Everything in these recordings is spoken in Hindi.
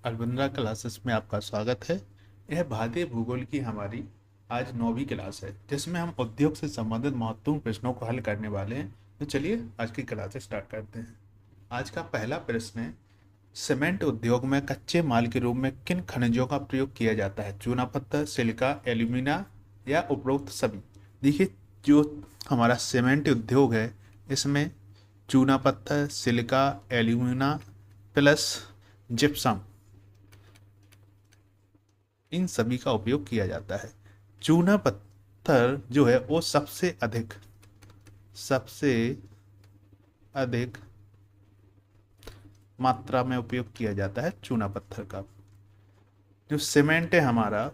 अलविंद्रा क्लासेस में आपका स्वागत है। यह भारतीय भूगोल की हमारी आज 9वीं क्लास है, जिसमें हम उद्योग से संबंधित महत्वपूर्ण प्रश्नों को हल करने वाले हैं। तो चलिए आज की क्लास स्टार्ट करते हैं। आज का पहला प्रश्न है, सीमेंट उद्योग में कच्चे माल के रूप में किन खनिजों का प्रयोग किया जाता है? चूना पत्थर, सिलिका, एल्यूमिना या उपरोक्त सभी? देखिए, जो हमारा सीमेंट उद्योग है इसमें चूना पत्थर, सिलिका, एल्यूमिना प्लस जिप्सम, इन सभी का उपयोग किया जाता है। चूना पत्थर जो है वो सबसे अधिक मात्रा में उपयोग किया जाता है चूना पत्थर का। जो सीमेंट है हमारा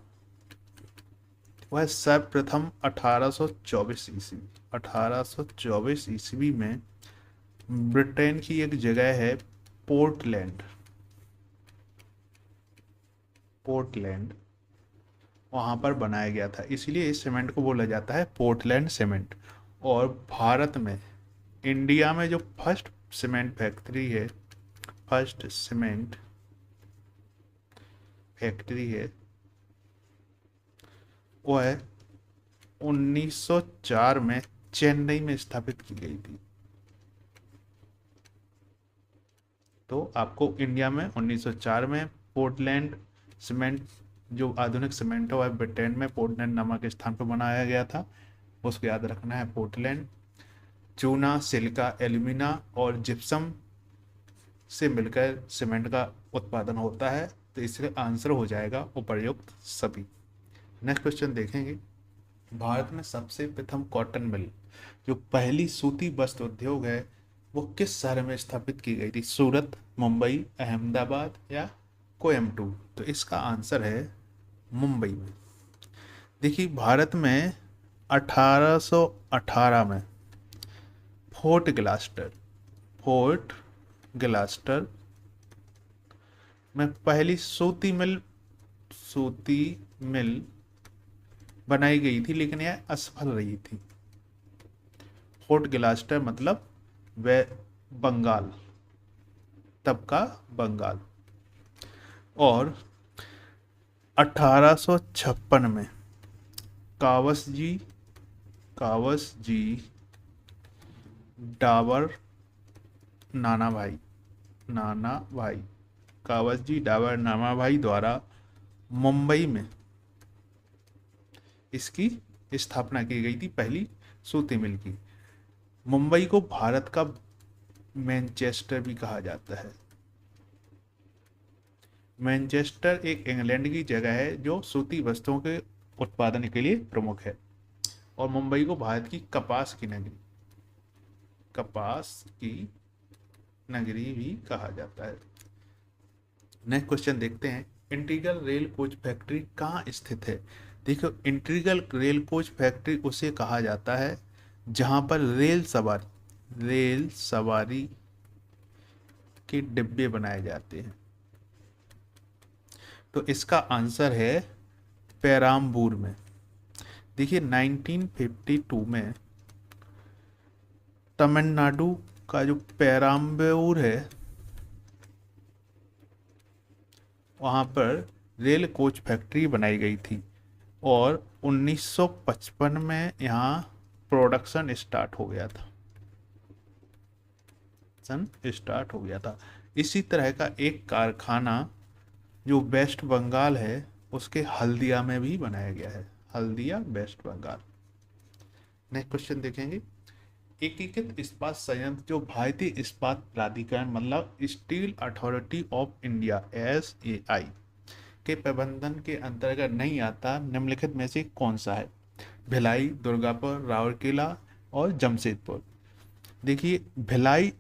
वह सर्वप्रथम 1824 ईस्वी में ब्रिटेन की एक जगह है पोर्टलैंड पोर्टलैंड वहां पर बनाया गया था, इसलिए इस सीमेंट को बोला जाता है पोर्टलैंड सीमेंट। और भारत में, इंडिया में जो फर्स्ट सीमेंट फैक्ट्री है वो है 1904 में चेन्नई में स्थापित की गई थी। तो आपको इंडिया में 1904 में पोर्टलैंड सीमेंट, जो आधुनिक सीमेंट है वह ब्रिटेन में पोर्टलैंड नामक स्थान पर बनाया गया था, उसको याद रखना है पोर्टलैंड। चूना, सिलिका, एल्यूमिना और जिप्सम से मिलकर सीमेंट का उत्पादन होता है, तो इसलिए आंसर हो जाएगा उपर्युक्त सभी। नेक्स्ट क्वेश्चन देखेंगे। भारत में सबसे प्रथम कॉटन मिल, जो पहली सूती वस्त्र उद्योग है, वो किस शहर में स्थापित की गई थी? सूरत, मुंबई, अहमदाबाद या कोयम्बटूर? तो इसका आंसर है मुंबई में। देखिए, भारत में 1818 में फोर्ट ग्लास्टर में पहली सूती मिल बनाई गई थी, लेकिन यह असफल रही थी। फोर्ट ग्लास्टर मतलब वे बंगाल, तब का बंगाल। और 1856 में कावस जी डाबर नाना भाई कावस जी डाबर नाना भाई द्वारा मुंबई में इसकी स्थापना की गई थी, पहली सूती मिल की। मुंबई को भारत का मैनचेस्टर भी कहा जाता है। मैनचेस्टर एक इंग्लैंड की जगह है जो सूती वस्त्रों के उत्पादन के लिए प्रमुख है। और मुंबई को भारत की कपास की नगरी भी कहा जाता है। नेक्स्ट क्वेश्चन देखते हैं। इंटीग्रल रेल कोच फैक्ट्री कहाँ स्थित है? देखो, इंटीग्रल रेल कोच फैक्ट्री उसे कहा जाता है जहां पर रेल सवारी के डिब्बे बनाए जाते हैं। तो इसका आंसर है पेराम्बूर में। देखिए, 1952 में तमिलनाडु का जो पेराम्बूर है वहाँ पर रेल कोच फैक्ट्री बनाई गई थी, और 1955 में यहाँ प्रोडक्शन स्टार्ट हो गया था। इसी तरह का एक कारखाना जो वेस्ट बंगाल है उसके हल्दिया में भी बनाया गया है, Haldia west Bengal. Next question देखेंगे। एकीकृत इस्पात संयंत्र जो भारतीय इस्पात प्राधिकरण मतलब steel authority of India SAI के प्रबंधन के अंतर्गत नहीं आता, निम्नलिखित में से कौन सा है? भिलाई, दुर्गापुर, राउरकेला और जमशेदपुर? देखिए, भिलाई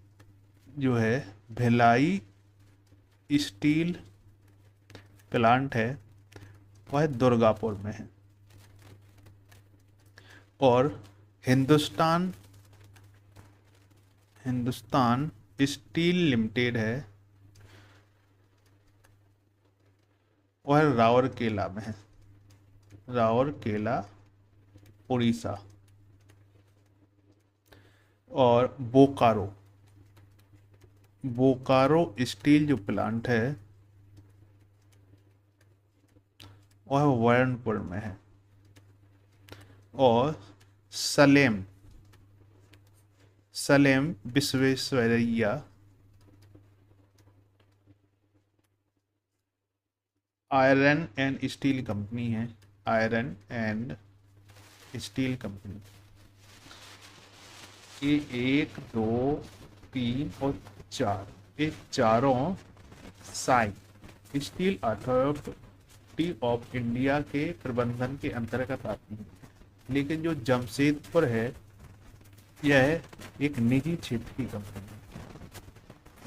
स्टील प्लांट है वह दुर्गापुर में है। और हिंदुस्तान स्टील लिमिटेड है वह राउरकेला में है, राउरकेला उड़ीसा। और बोकारो स्टील जो प्लांट है वह वर्णपुर में है। और Salem Salem Visvesvaraya iron and steel company है। Iron and steel company. ये 1 2 3 और 4, ये चारों साई स्टील अथॉरिटी ऑफ इंडिया के प्रबंधन के अंतर्गत आती है। लेकिन जो जमशेदपुर है यह एक निजी क्षेत्र की कंपनी है।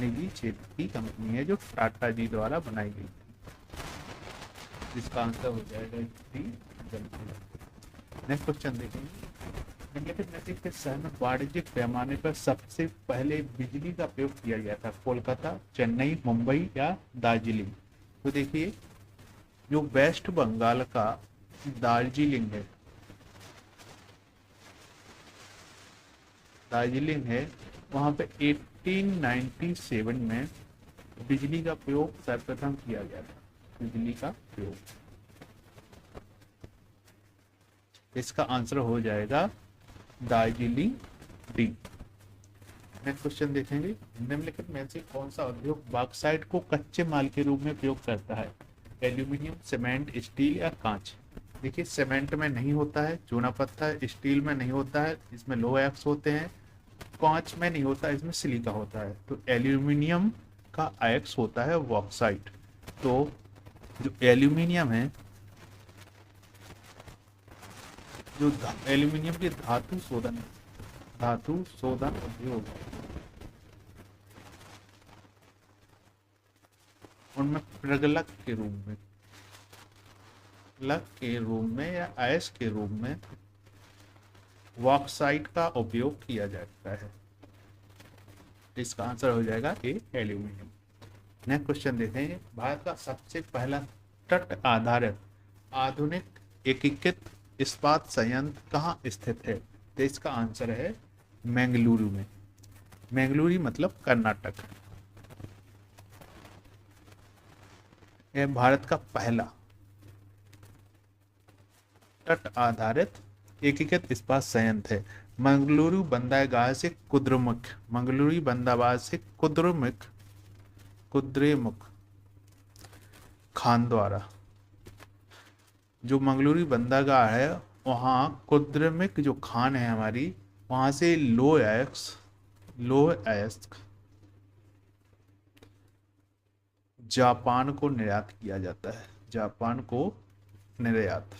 निजी क्षेत्र की कंपनी है जो टाटा जी द्वारा बनाई गई थी। जिसका आंसर हो जाएगा जमशेदपुर। नेक्स्ट क्वेश्चन देखेंगे। निम्नलिखित में से किस शहर में वाणिज्यिक पैमाने पर सबसे पहले बिजली का प्रयोग किया गया था? कोलकाता, चेन्नई, मुंबई या दार्जिलिंग? तो देखिए, जो वेस्ट बंगाल का दार्जिलिंग है, वहां पे 1897 में बिजली का प्रयोग सर्वप्रथम किया गया था। बिजली का प्रयोग, इसका आंसर हो जाएगा दार्जिलिंग डी। नेक्स्ट क्वेश्चन देखेंगे। निम्नलिखित में से कौन सा उद्योग बॉक्साइट को कच्चे माल के रूप में प्रयोग करता है? एल्यूमिनियम, सीमेंट, स्टील या कांच? देखिए, सीमेंट में नहीं होता है, चूना पत्थर, स्टील में नहीं होता है, इसमें लो एक्स होते हैं, कांच में नहीं होता, इसमें सिलिका होता है। तो एल्यूमिनियम का एक्स होता है बॉक्साइट। तो जो एल्यूमिनियम है, जो एल्यूमिनियम के धातु शोधन उद्योग, उनमें प्रगलक के रूप में या अयस्क के रूप में बॉक्साइट का उपयोग किया जाता है। इसका आंसर हो जाएगा ए, एल्यूमिनियम। नेक्स्ट क्वेश्चन देखेंगे। भारत का सबसे पहला तट आधारित आधुनिक एकीकृत इस्पात संयंत्र कहाँ स्थित है? तो इसका आंसर है बेंगलुरु में। बेंगलुरु मतलब कर्नाटक। यह भारत का पहला तट आधारित एकीकृत इस्पात संयंत्र है। मंगलुरु बंदरगाह से कुद्रेमुख खान द्वारा, जो मंगलुरु बंदरगाह है वहाँ कुद्रेमुख जो खान है हमारी, वहाँ से लो अयस्क जापान को निर्यात किया जाता है। जापान को निर्यात,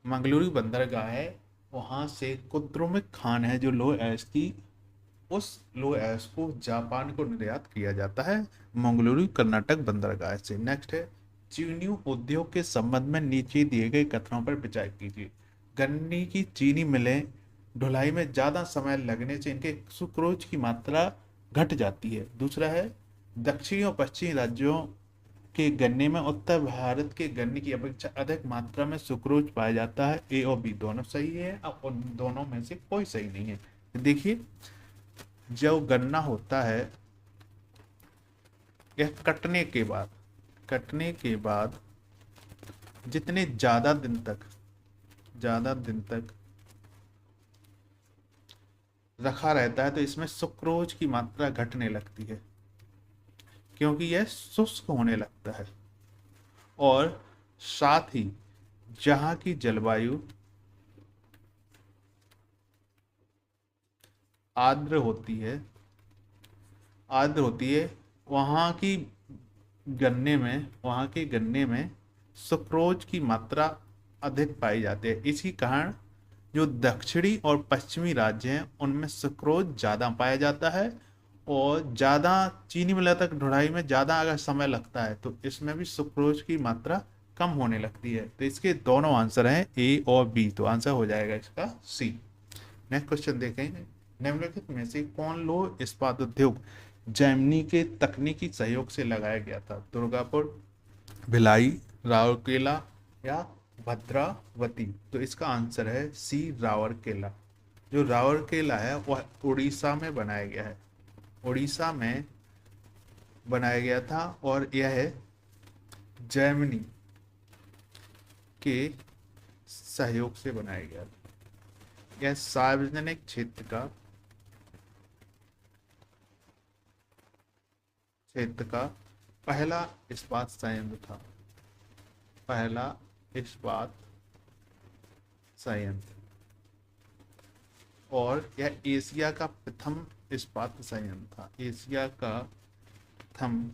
मंगलुरु बंदरगाह है, वहाँ से कुद्रेमुख खान है जो लो अयस्क की, उस लो अयस्क को जापान को निर्यात किया जाता है मंगलुरु कर्नाटक बंदरगाह से। नेक्स्ट है, चीनी उद्योग के संबंध में नीचे दिए गए कथनों पर विचार कीजिए। गन्ने की चीनी मिलें ढुलाई में ज्यादा समय लगने से इनके सुक्रोज की मात्रा घट जाती है। दूसरा है, दक्षिणी और पश्चिमी राज्यों के गन्ने में उत्तर भारत के गन्ने की अपेक्षा अधिक मात्रा में सुक्रोज पाया जाता है। ए और बी दोनों सही है, अब उन दोनों में से कोई सही नहीं है। देखिए, जब गन्ना होता है, यह कटने के बाद जितने ज्यादा दिन तक रखा रहता है तो इसमें सुक्रोज की मात्रा घटने लगती है, क्योंकि यह शुष्क होने लगता है। और साथ ही जहां की जलवायु आर्द्र होती है, वहां के गन्ने में सुक्रोज की मात्रा अधिक पाई जाती है। इसी कारण जो दक्षिणी और पश्चिमी राज्य हैं उनमें सुक्रोज ज़्यादा पाया जाता है, और ज़्यादा चीनी मिल तक ढुलाई में ज़्यादा अगर समय लगता है तो इसमें भी सुक्रोज की मात्रा कम होने लगती है। तो इसके दोनों आंसर हैं ए और बी, तो आंसर हो जाएगा इसका सी। नेक्स्ट क्वेश्चन देखेंगे। निम्नलिखित में से कौन लोह इस्पात उद्योग जर्मनी के तकनीकी सहयोग से लगाया गया था? दुर्गापुर, भिलाई, राउरकेला या भद्रावती? तो इसका आंसर है सी, राउरकेला। जो राउरकेला है वह उड़ीसा में बनाया गया था, और यह जर्मनी के सहयोग से बनाया गया था। यह सार्वजनिक क्षेत्र का पहला इस्पात संयंत्र था। पहला इस्पात संयंत्र, और यह एशिया का प्रथम इस्पात संयंत्र था। एशिया का प्रथम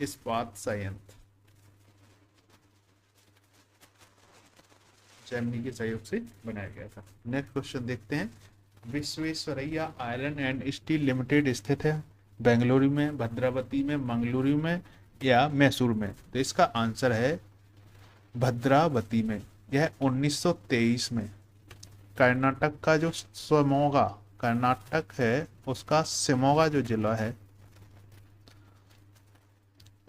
इस्पात संयंत्र जर्मनी के सहयोग से बनाया गया था। नेक्स्ट क्वेश्चन देखते हैं। Visvesvaraya iron and steel limited स्थित है बेंगलुरु में, भद्रावती में, मंगलुरु में या मैसूर में? तो इसका आंसर है भद्रावती में। यह 1923 में कर्नाटक का जो शिमोगा, कर्नाटक है उसका शिमोगा जो जिला है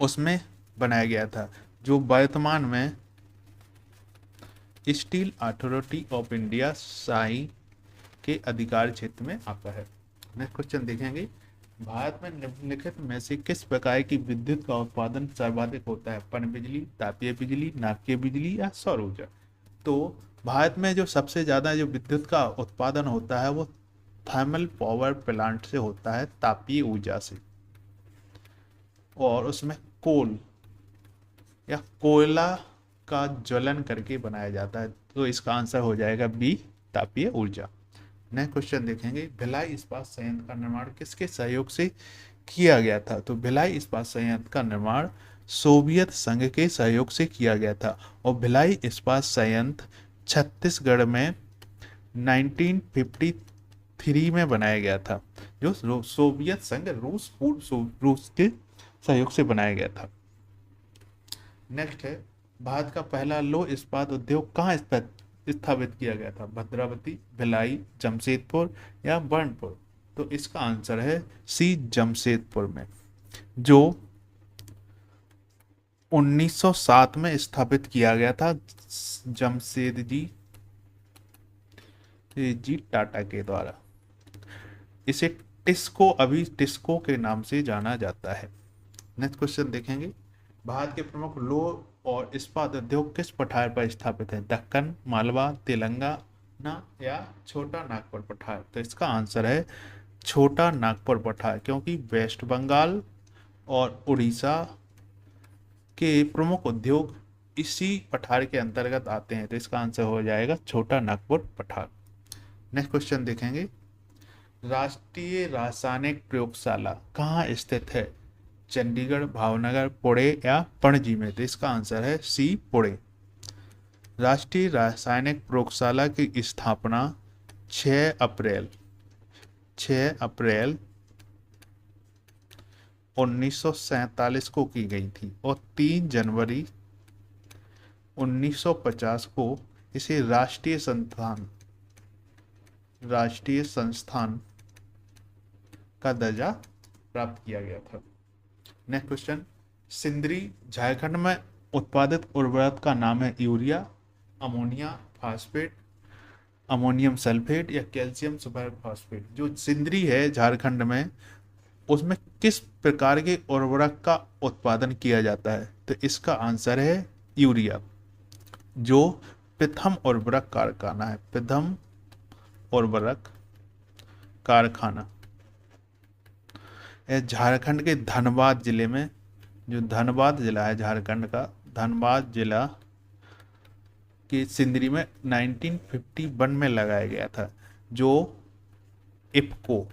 उसमें बनाया गया था, जो वर्तमान में steel authority of India Sai के अधिकार क्षेत्र में आता है। नेक्स्ट क्वेश्चन देखेंगे। भारत में निम्नलिखित में से किस प्रकार की विद्युत का उत्पादन सर्वाधिक होता है? पनबिजली, तापीय बिजली, नाभिकीय बिजली या सौर ऊर्जा? तो भारत में जो सबसे ज्यादा जो विद्युत का उत्पादन होता है वो थर्मल पावर प्लांट से होता है, तापीय ऊर्जा से, और उसमें कोल या कोयला का ज्वलन करके बनाया जाता है। तो इसका आंसर हो जाएगा बी, तापीय ऊर्जा। नेक्स्ट क्वेश्चन देखेंगे। भिलाई इस्पात संयंत्र का निर्माण किसके सहयोग से किया गया था? तो भिलाई इस्पात संयंत्र का निर्माण सोवियत संघ के सहयोग से किया गया था, और भिलाई इस्पात संयंत्र छत्तीसगढ़ में 1953 में बनाया गया था, जो सोवियत संघ रूस के सहयोग से बनाया गया था। नेक्स्ट है, भारत का पहला लौह इस्पात उद्योग कहाँ स्थापित किया गया था? भद्रावती, भिलाई, जमशेदपुर या बर्नपुर? तो इसका आंसर है सी, जमशेदपुर में, जो 1907 में स्थापित किया गया था जमशेदजी टाटा के द्वारा। इसे अभी टिस्को के नाम से जाना जाता है। नेक्स्ट क्वेश्चन देखेंगे। भारत के प्रमुख लौह और इस्पात उद्योग किस पठार पर स्थापित है? दक्कन, मालवा, तेलंगाना या छोटा नागपुर पठार? तो इसका आंसर है छोटा नागपुर पठार, क्योंकि वेस्ट बंगाल और उड़ीसा के प्रमुख उद्योग इसी पठार के अंतर्गत आते हैं। तो इसका आंसर हो जाएगा छोटा नागपुर पठार। नेक्स्ट क्वेश्चन देखेंगे। राष्ट्रीय रासायनिक प्रयोगशाला कहाँ स्थित है? चंडीगढ़, भावनगर, पुणे या पणजी में? तो इसका आंसर है सी, पुणे। राष्ट्रीय रासायनिक प्रयोगशाला की स्थापना 6 अप्रैल 1947 को की गई थी, और 3 जनवरी 1950 को इसे राष्ट्रीय संस्थान का दर्जा प्राप्त किया गया था। Next question. सिंदरी झारखंड में उत्पादित उर्वरक का नाम है urea, ammonia phosphate, ammonium sulphate या कैल्शियम सुपर फास्फेट? जो सिंदरी है झारखंड में, उसमें किस प्रकार के उर्वरक का उत्पादन किया जाता है? तो इसका आंसर है यूरिया, जो प्रथम उर्वरक कारखाना है, प्रथम उर्वरक कारखाना। झारखंड के धनबाद जिले में, जो धनबाद जिला है झारखंड का, धनबाद जिला के सिंदरी में 1951 में लगाया गया था, जो IFFCO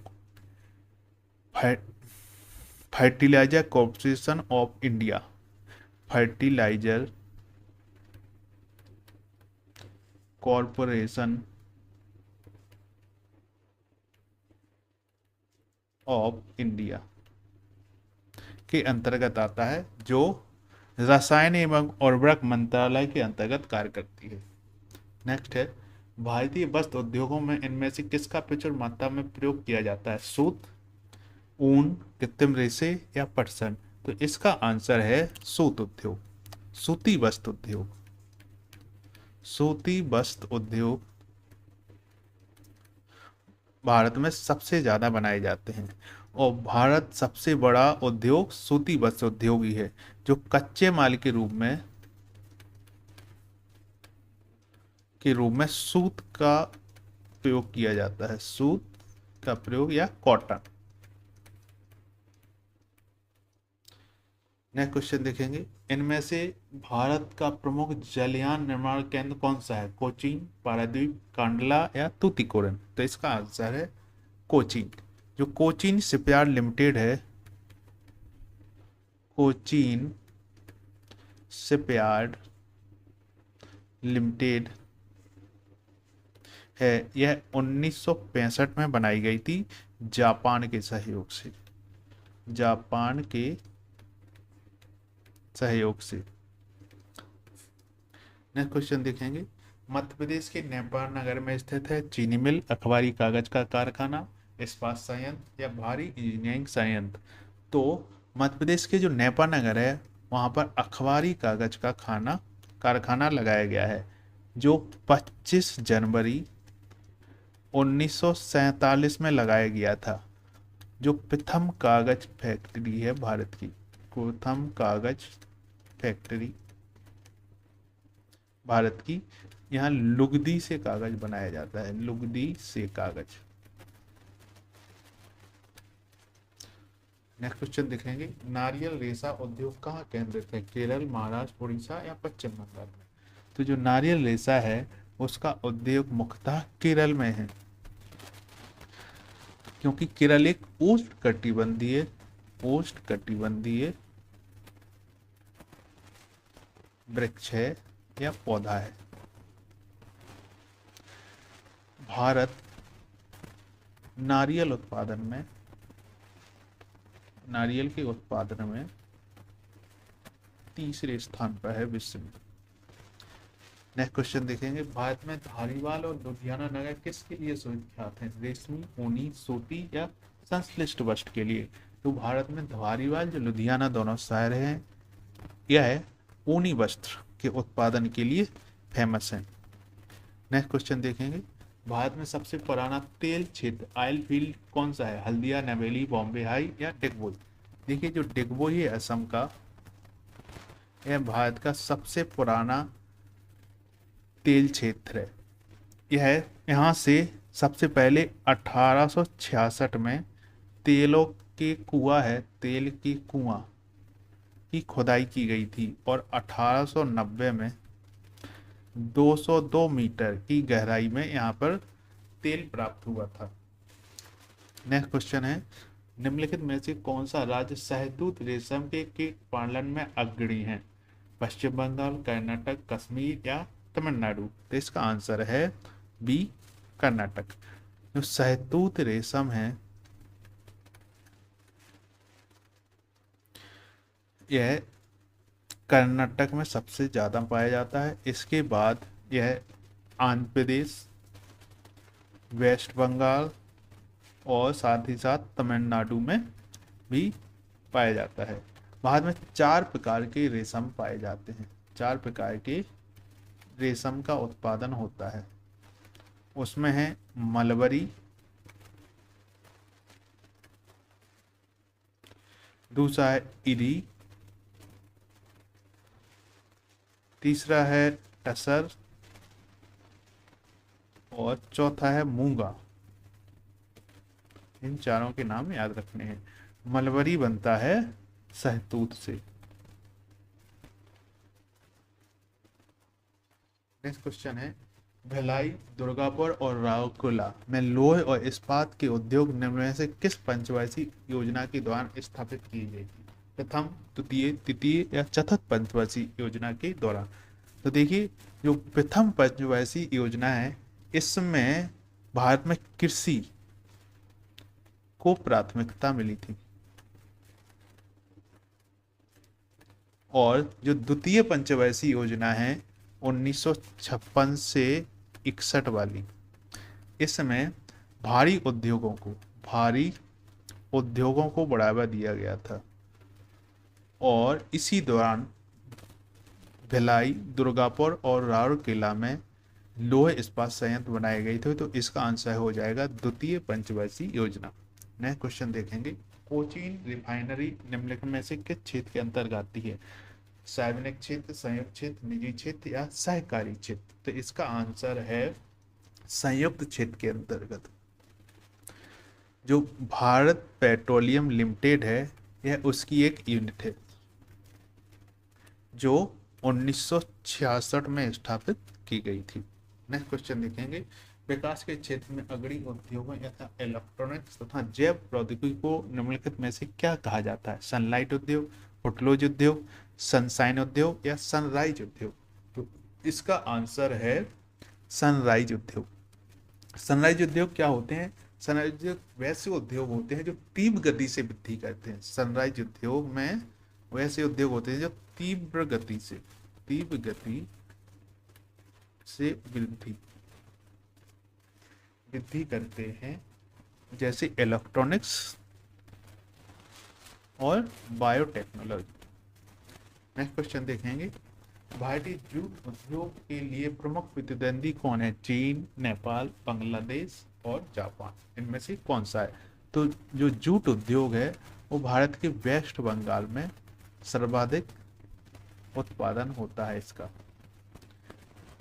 fertiliser corporation of India, fertiliser corporation of India के अंतर्गत आता है, जो रसायन एवं उर्वरक मंत्रालय के अंतर्गत कार्य करती है। नेक्स्ट है, भारतीय वस्त्र उद्योगों में इनमें से किसका प्रचुर मात्रा में प्रयोग किया जाता है? सूत, ऊन, कृत्रिम रेशे या पटसन? तो इसका आंसर है सूत उद्योग, सूती वस्त्र उद्योग। सूती वस्त्र उद्योग भारत में सबसे ज्यादा बनाए जाते हैं, और भारत सबसे बड़ा उद्योग सूती वस्त्र उद्योग ही है, जो कच्चे माल के रूप में सूत का प्रयोग किया जाता है, सूत का प्रयोग या कॉटन। नेक्स्ट क्वेश्चन देखेंगे, इनमें से भारत का प्रमुख जलयान निर्माण केंद्र कौन सा है? कोचीन, पारादीप, कांडला या तूतीकोरिन? तो इसका आंसर है कोचीन। जो कोचीन शिपयार्ड लिमिटेड है, कोचीन शिपयार्ड लिमिटेड है, यह 1965 में बनाई गई थी जापान के सहयोग से। जापान के सहयोग से। नेक्स्ट क्वेश्चन देखेंगे, मध्य प्रदेश के नेपाल नगर में स्थित है चीनी मिल, अखबारी कागज का कारखाना, इस्पात संयंत्र या भारी इंजीनियरिंग संयंत्र? तो मध्य प्रदेश के जो नेपाल नगर है वहाँ पर अखबारी कागज का कारखाना लगाया गया है, जो 25 जनवरी 1947 में लगाया गया था। जो प्रथम कागज फैक्ट्री है भारत की, प्रथम कागज फैक्ट्री भारत की, यहाँ लुगदी से कागज बनाया जाता है, लुगदी से कागज। नेक्स्ट क्वेश्चन देखेंगे, नारियल रेशा उद्योग कहाँ केंद्रित है? केरल, महाराष्ट्र, उड़ीसा या पश्चिम बंगाल में? तो जो नारियल रेशा है उसका उद्योग मुख्यतः केरल में है, क्योंकि केरल एक उष्णकटिबंधीय वृक्ष है या पौधा है। भारत नारियल के उत्पादन में तीसरे स्थान पर है विश्व में। नेक्स्ट क्वेश्चन देखेंगे, भारत में धारीवाल और लुधियाना नगर किसके लिए सुविख्यात हैं? रेशमी, ऊनी, सूती या संश्लिष्ट वस्त्र के लिए? तो भारत में धारीवाल जो लुधियाना दोनों शहर हैं, यह ऊनी वस्त्र के उत्पादन के लिए फेमस है। नेक्स्ट क्वेश्चन देखेंगे, भारत में सबसे पुराना तेल क्षेत्र ऑयल फील्ड कौन सा है? हल्दिया, नवेली, बॉम्बे हाई या डिगबोई? देखिए, जो डिगबोई है असम का, यह भारत का सबसे पुराना तेल क्षेत्र है। यह यहाँ से सबसे पहले 1866 में तेल की कुआं की खुदाई की गई थी और 1890 में 202 मीटर की गहराई में यहाँ पर तेल प्राप्त हुआ था। नेक्स्ट क्वेश्चन है, निम्नलिखित में से कौन सा राज्य शहतूत रेशम के कीट पालन में अग्रणी है? पश्चिम बंगाल, कर्नाटक, कश्मीर या तमिलनाडु? तो इसका आंसर है बी, कर्नाटक। जो शहतूत रेशम है यह कर्नाटक में सबसे ज़्यादा पाया जाता है। इसके बाद यह आंध्र प्रदेश, वेस्ट बंगाल और साथ ही साथ तमिलनाडु में भी पाया जाता है। भारत में 4 प्रकार के रेशम पाए जाते हैं, 4 प्रकार के रेशम का उत्पादन होता है। उसमें है मलबरी, दूसरा है इरी, तीसरा है टसर और चौथा है मूंगा। इन चारों के नाम याद रखने हैं। मलबरी बनता है शहतूत से। नेक्स्ट क्वेश्चन है, भिलाई, दुर्गापुर और राउरकेला में लोहे और इस्पात के उद्योग निम्न में से किस पंचवर्षीय योजना के दौरान स्थापित की गई? प्रथम, द्वितीय, तृतीय या चतुर्थ पंचवर्षीय योजना के दौरान? तो देखिए, जो प्रथम पंचवर्षीय योजना है इसमें भारत में कृषि को प्राथमिकता मिली थी, और जो द्वितीय पंचवर्षीय योजना है 1956 से 61 वाली, इसमें भारी उद्योगों को बढ़ावा दिया गया था, और इसी दौरान भिलाई, दुर्गापुर और राउरकेला में लोहे इस्पात संयंत्र बनाए गए थे। तो इसका आंसर हो जाएगा द्वितीय पंचवर्षीय योजना। नेक्स्ट क्वेश्चन देखेंगे, कोचीन रिफाइनरी निम्नलिखित में से किस क्षेत्र के अंतर्गत आती है? सार्वजनिक क्षेत्र, संयुक्त क्षेत्र, निजी क्षेत्र या सहकारी क्षेत्र? तो इसका आंसर है संयुक्त क्षेत्र के अंतर्गत। जो भारत पेट्रोलियम लिमिटेड है, यह उसकी एक यूनिट है जो 1966 में स्थापित की गई थी। नेक्स्ट क्वेश्चन देखेंगे, विकास के क्षेत्र में अग्रणी उद्योगों यथा इलेक्ट्रॉनिक्स तथा जैव प्रौद्योगिकी को निम्नलिखित में से क्या कहा जाता है? सनलाइट उद्योग, फुटलोज उद्योग, सनसाइन उद्योग या सनराइज उद्योग? तो इसका आंसर है सनराइज उद्योग। सनराइज उद्योग क्या होते हैं? सनराइज उद्योग वैसे उद्योग होते हैं जो तीव्र गति से वृद्धि करते हैं। सनराइज उद्योग में वैसे उद्योग होते हैं जो तीव्र गति से वृद्धि करते हैं, जैसे इलेक्ट्रॉनिक्स और बायोटेक्नोलॉजी। नेक्स्ट क्वेश्चन देखेंगे, भारतीय जूट उद्योग के लिए प्रमुख प्रतिद्वंदी कौन है? चीन, नेपाल, बांग्लादेश और जापान। इनमें से कौन सा है? तो जो जूट उद्योग है वो भारत के वेस्ट बंगाल में सर्वाधिक उत्पादन होता है इसका,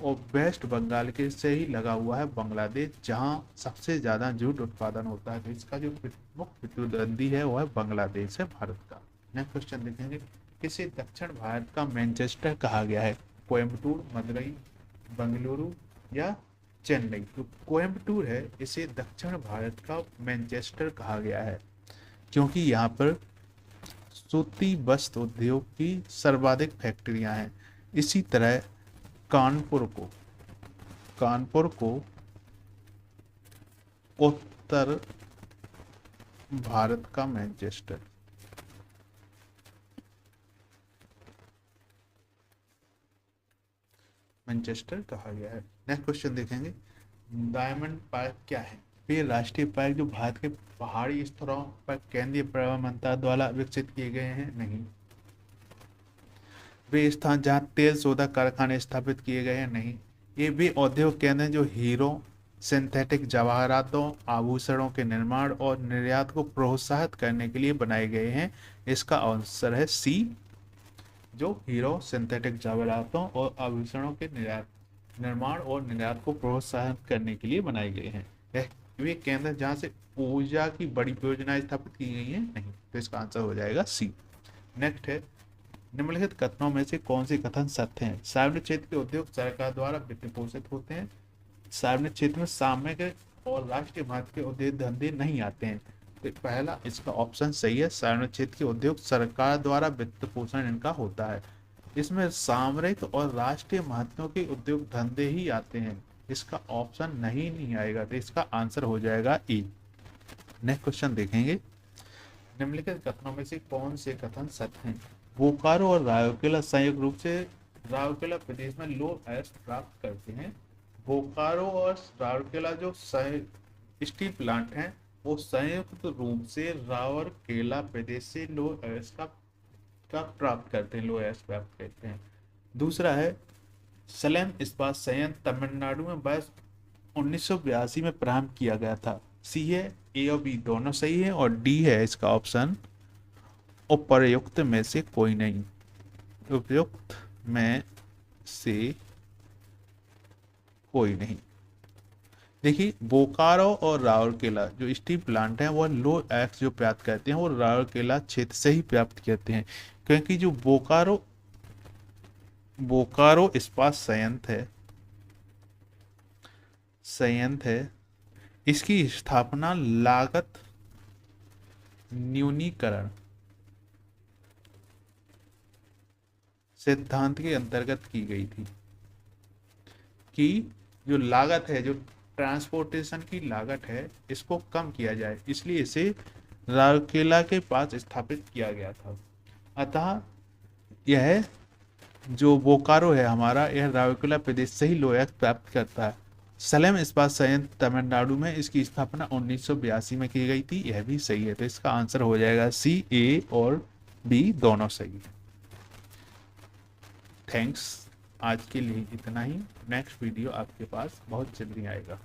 और वेस्ट बंगाल के से ही लगा हुआ है बांग्लादेश, जहां सबसे ज्यादा जूट उत्पादन होता है। तो इसका जो प्रमुख प्रतिद्वंदी है वो है बांग्लादेश है भारत का। नेक्स्ट क्वेश्चन देखेंगे, किसे दक्षिण भारत का मैनचेस्टर कहा गया है? कोयम्बटूर, मदुरई, बेंगलुरु या चेन्नई? तो कोयम्बटूर है, इसे दक्षिण भारत का मैनचेस्टर कहा गया है क्योंकि यहाँ पर सूती वस्त्र उद्योग की सर्वाधिक फैक्ट्रियां हैं। इसी तरह कानपुर को उत्तर भारत का मैनचेस्टर। कहा गया है। नेक्स्ट क्वेश्चन देखेंगे, डायमंड पार्क क्या है? वे राष्ट्रीय पार्क जो भारत के पहाड़ी स्तरों पर केंद्रीय पर्यावरण मंत्रालय द्वारा विकसित किए गए हैं? नहीं। वे स्थान जहां तेल शोधक कारखाने स्थापित किए गए हैं? नहीं। ये वे औद्योगिक केंद्र हैं जो हीरो, सिंथेटिक जवाहरातों, आभूषणों के निर्माण और निर्यात को प्रोत्साहित करने के लिए बनाए गए हैं। इसका आंसर है सी, जो हीरो, सिंथेटिक जवाहरातों और आभूषणों के निर्माण और निर्यात को प्रोत्साहित करने के लिए बनाए गए हैं। वे केंद्र जहां से ऊर्जा की बड़ी परियोजनाएं स्थापित की गई हैं? नहीं। तो इसका आंसर हो जाएगा सी। नेक्स्ट है, निम्नलिखित कथनों में से कौन से कथन सत्य हैं? सार्वजनिक क्षेत्र के उद्योग सरकार द्वारा वित्त पोषित होते हैं। सार्वजनिक क्षेत्र में सामूहिक और राष्ट्रीय महत्व के उद्योग धंधे नहीं आते हैं। तो पहला इसका ऑप्शन सही है, सार्वजनिक क्षेत्र के उद्योग सरकार द्वारा वित्त पोषण इनका होता है। इसमें सामरिक और राष्ट्रीय महत्व के उद्योग धंधे ही आते हैं। इसका ऑप्शन नहीं आएगा, तो इसका आंसर हो जाएगा ए। नेक्स्ट क्वेश्चन देखेंगे, निम्नलिखित कथनों में से कौन से कथन सत्य हैं? बोकारो और राउरकेला संयुक्त रूप से राउरकेला प्रदेश में लो अयस्क प्राप्त करते हैं। बोकारो और राउरकेला जो स्टील प्लांट हैं वो संयुक्त रूप से राउरकेला प्रदेश से लो अयस्क का प्राप्त करते हैं, लो अयस्क प्राप्त करते हैं। दूसरा है, सलेम इस्पात संयंत्र तमिलनाडु में वर्ष 1982 में प्रारंभ किया गया था। सी है, ए और बी दोनों सही है, और डी है इसका ऑप्शन उपर्युक्त में से कोई नहीं। उपयुक्त में से कोई नहीं। देखिए, बोकारो और राउरकेला जो स्टील प्लांट है वो लो एक्स जो प्राप्त करते हैं वो राउरकेला क्षेत्र से ही प्राप्त करते हैं, क्योंकि जो बोकारो इस्पात संयंत्र है इसकी स्थापना लागत न्यूनीकरण सिद्धांत के अंतर्गत की गई थी कि जो लागत है, जो ट्रांसपोर्टेशन की लागत है, इसको कम किया जाए, इसलिए इसे राउरकेला के पास स्थापित किया गया था। अतः यह जो बोकारो है हमारा, यह राउरकेला प्रदेश से ही लोहा प्राप्त करता है। सलेम इस्पात संयंत्र तमिलनाडु में इसकी स्थापना 1982 में की गई थी, यह भी सही है। तो इसका आंसर हो जाएगा सी, ए और बी दोनों सही है। थैंक्स, आज के लिए इतना ही। नेक्स्ट वीडियो आपके पास बहुत जल्दी आएगा।